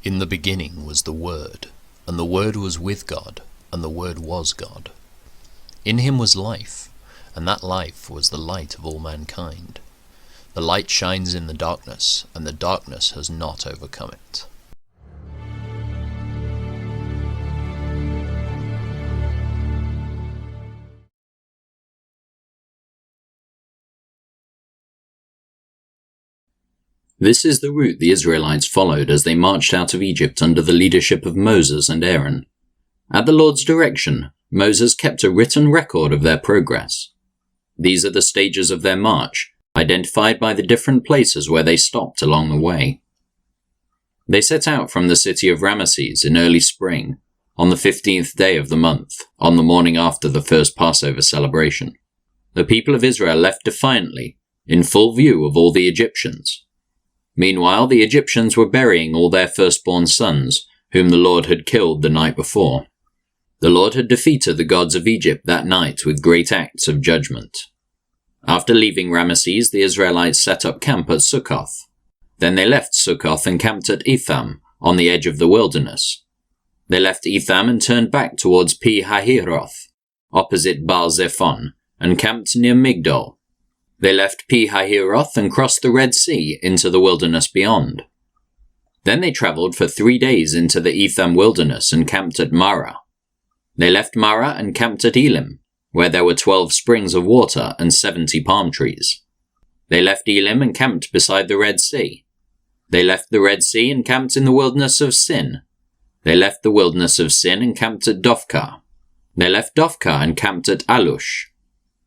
In the beginning was the Word, and the Word was with God, and the Word was God. In him was life, and that life was the light of all mankind. The light shines in the darkness, and the darkness has not overcome it. This is the route the Israelites followed as they marched out of Egypt under the leadership of Moses and Aaron. At the Lord's direction, Moses kept a written record of their progress. These are the stages of their march, identified by the different places where they stopped along the way. They set out from the city of Ramesses in early spring, on the 15th day of the month, on the morning after the first Passover celebration. The people of Israel left defiantly, in full view of all the Egyptians. Meanwhile, the Egyptians were burying all their firstborn sons, whom the Lord had killed the night before. The Lord had defeated the gods of Egypt that night with great acts of judgment. After leaving Ramesses, the Israelites set up camp at Succoth. Then they left Succoth and camped at Etham, on the edge of the wilderness. They left Etham and turned back towards Pi-hahiroth, opposite Baal-zephon, and camped near Migdol. They left Pi-hahiroth and crossed the Red Sea into the wilderness beyond. Then they travelled for 3 days into the Etham wilderness and camped at Marah. They left Marah and camped at Elim, where there were 12 springs of water and 70 palm trees. They left Elim and camped beside the Red Sea. They left the Red Sea and camped in the wilderness of Sin. They left the wilderness of Sin and camped at Dophkah. They left Dophkah and camped at Alush.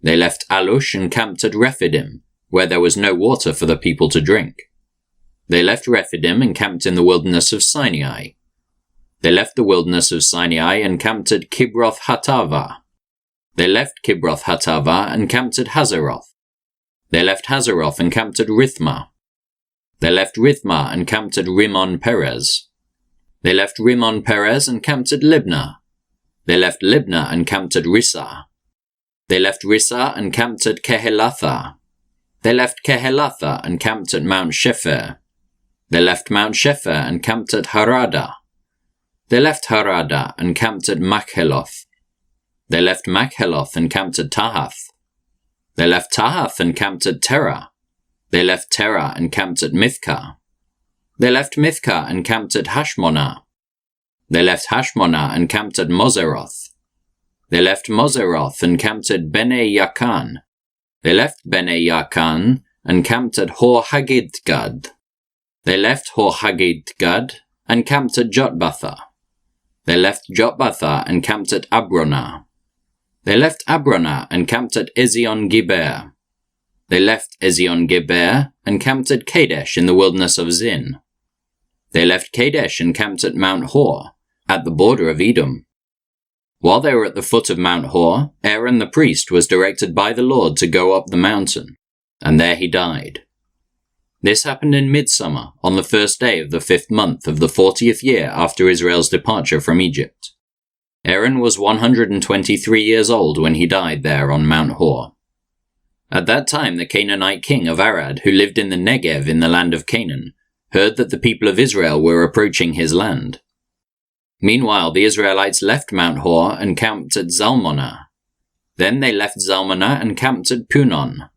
They left Alush and camped at Rephidim, where there was no water for the people to drink. They left Rephidim and camped in the wilderness of Sinai. They left the wilderness of Sinai and camped at Kibroth Hattava. They left Kibroth Hattava and camped at Hazeroth. They left Hazeroth and camped at Rithmah. They left Rithmah and camped at Rimmon Perez. They left Rimmon Perez and camped at Libnah. They left Libnah and camped at Rissah. They left Rissah and camped at Kehelatha. They left Kehelatha and camped at Mount Shepher. They left Mount Shepher and camped at Harada. They left Harada and camped at Makheloth. They left Makheloth and camped at Tahath. They left Tahath and camped at Terah. They left Terah and camped at Mithkah. They left Mithkah and camped at Hashmonah. They left Hashmonah and camped at Moseroth. They left Moseroth and camped at Bene Yakan. They left Bene Yakan and camped at Hor Haggidgad. They left Hor Haggidgad and camped at Jotbatha. They left Jotbatha and camped at Abronah. They left Abronah and camped at Ezion-Geber. They left Ezion-Geber and camped at Kadesh in the wilderness of Zin. They left Kadesh and camped at Mount Hor, at the border of Edom. While they were at the foot of Mount Hor, Aaron the priest was directed by the Lord to go up the mountain, and there he died. This happened in midsummer, on the first day of the 5th month of the 40th year after Israel's departure from Egypt. Aaron was 123 years old when he died there on Mount Hor. At that time the Canaanite king of Arad, who lived in the Negev in the land of Canaan, heard that the people of Israel were approaching his land. Meanwhile, the Israelites left Mount Hor and camped at Zalmonah. Then they left Zalmonah and camped at Punon.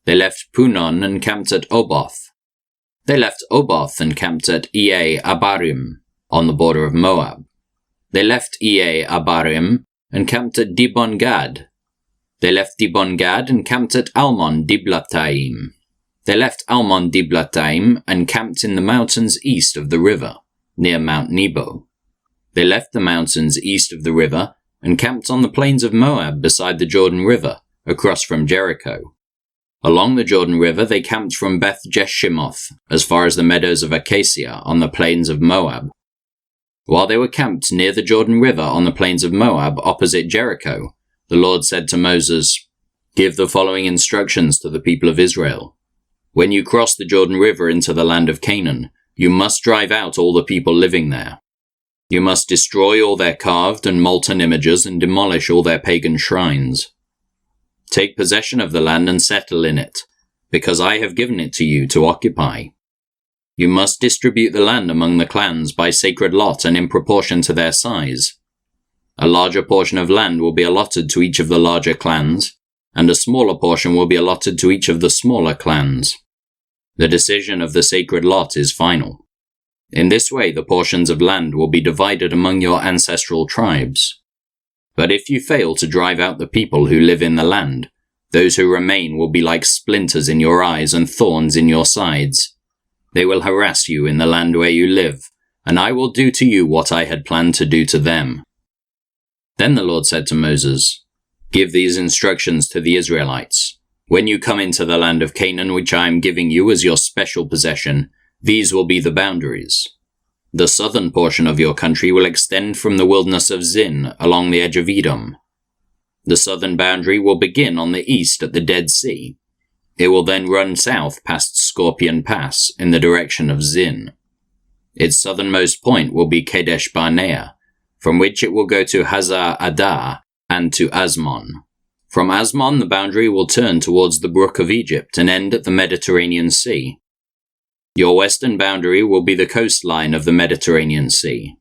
They left Punon and camped at Oboth. They left Oboth and camped at Abarim, on the border of Moab. They left Abarim and camped at Dibon-Gad. They left Dibon-Gad and camped at Almon-Diblatayim. They left Almon-Diblatayim and camped in the mountains east of the river, near Mount Nebo. They left the mountains east of the river and camped on the plains of Moab beside the Jordan River, across from Jericho. Along the Jordan River they camped from Beth Jeshimoth as far as the meadows of Acacia on the plains of Moab. While they were camped near the Jordan River on the plains of Moab opposite Jericho, the Lord said to Moses, "Give the following instructions to the people of Israel. When you cross the Jordan River into the land of Canaan, you must drive out all the people living there. You must destroy all their carved and molten images and demolish all their pagan shrines. Take possession of the land and settle in it, because I have given it to you to occupy. You must distribute the land among the clans by sacred lot and in proportion to their size. A larger portion of land will be allotted to each of the larger clans, and a smaller portion will be allotted to each of the smaller clans. The decision of the sacred lot is final. In this way, the portions of land will be divided among your ancestral tribes. But if you fail to drive out the people who live in the land, those who remain will be like splinters in your eyes and thorns in your sides. They will harass you in the land where you live, and I will do to you what I had planned to do to them." Then the Lord said to Moses, "Give these instructions to the Israelites. When you come into the land of Canaan, which I am giving you as your special possession, these will be the boundaries. The southern portion of your country will extend from the wilderness of Zin along the edge of Edom. The southern boundary will begin on the east at the Dead Sea. It will then run south past Scorpion Pass in the direction of Zin. Its southernmost point will be Kadesh Barnea, from which it will go to Hazar Adar and to Asmon. From Asmon, the boundary will turn towards the brook of Egypt and end at the Mediterranean Sea. Your western boundary will be the coastline of the Mediterranean Sea.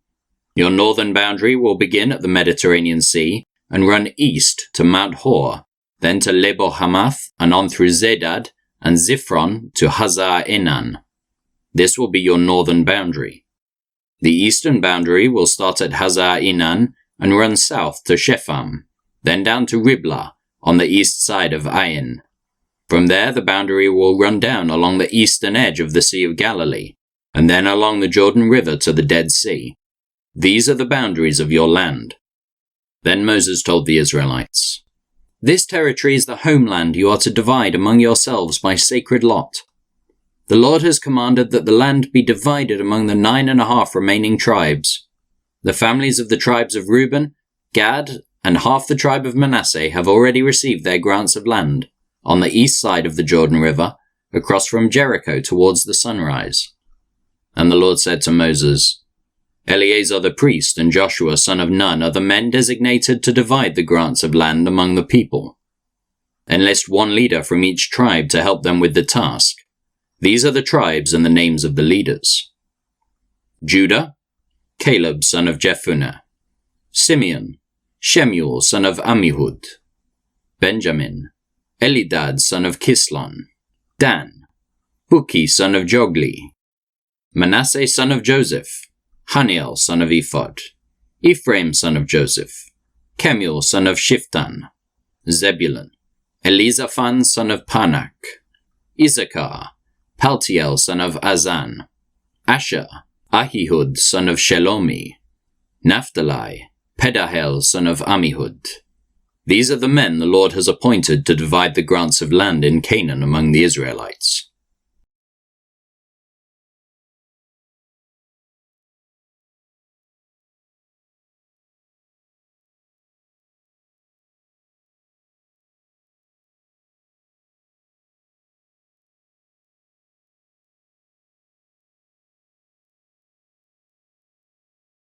Your northern boundary will begin at the Mediterranean Sea and run east to Mount Hor, then to Lebo Hamath and on through Zedad and Ziphron to Hazar Enan. This will be your northern boundary. The eastern boundary will start at Hazar Enan and run south to Shepham, then down to Riblah on the east side of Ain. From there, the boundary will run down along the eastern edge of the Sea of Galilee, and then along the Jordan River to the Dead Sea. These are the boundaries of your land." Then Moses told the Israelites, "This territory is the homeland you are to divide among yourselves by sacred lot. The Lord has commanded that the land be divided among the 9.5 remaining tribes. The families of the tribes of Reuben, Gad, and half the tribe of Manasseh have already received their grants of land, on the east side of the Jordan River, across from Jericho towards the sunrise." And the Lord said to Moses, "Eleazar the priest and Joshua son of Nun are the men designated to divide the grants of land among the people. Enlist one leader from each tribe to help them with the task. These are the tribes and the names of the leaders: Judah, Caleb son of Jephunneh; Simeon, Shemuel son of Ammihud; Benjamin, Elidad son of Kislon; Dan, Buki son of Jogli; Manasseh son of Joseph, Haniel son of Ephod; Ephraim son of Joseph, Kemuel son of Shiftan; Zebulun, Elizaphan son of Panak; Issachar, Paltiel son of Azan; Asher, Ahihud son of Shelomi; Naphtali, Pedahel son of Ammihud. These are the men the Lord has appointed to divide the grants of land in Canaan among the Israelites."